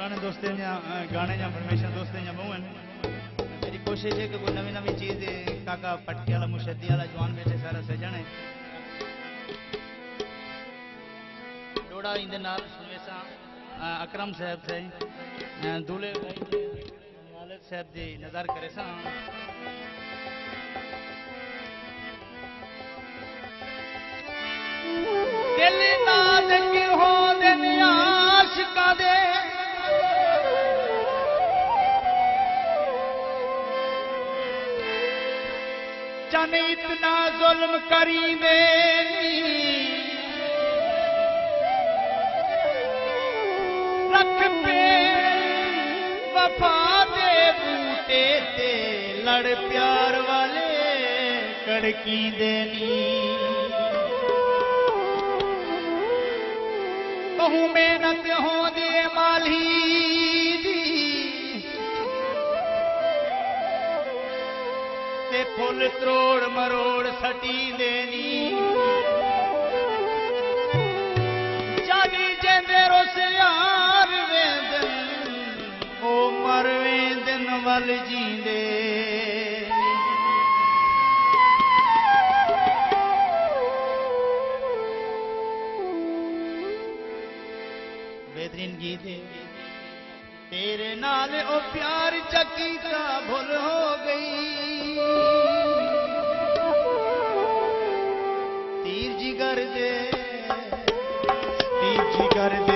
पुराने दोस्तें या गाने या परमेशन दोस्तें या बहु मेरी कोशिश है कि कोई नवी नवी चीज काका पटके वाला मुशद्दी वाला जवान बैठे सारा सजने डोड़ा इंदे नाल सुनवेसा अकरम साहब से दूल्हे भाई वालिद साहब जी नजर करे सा दिल नाल कि हो दे आशिका दे जाने इतना जुल्म करी दे रख पे वफा दे बूटे ते लड़ प्यार वाले कड़की देनी बहु मेहनत हो दे माली फुल त्रोड़ मरोड़ सटी देनी जागी जेंदे रोसियार वेंदन ओ मर वेंदन वल जींदे बेहतरीन गीत है तेरे नाल ओ प्यार चकी का भूल हो गई तीर जिगर दे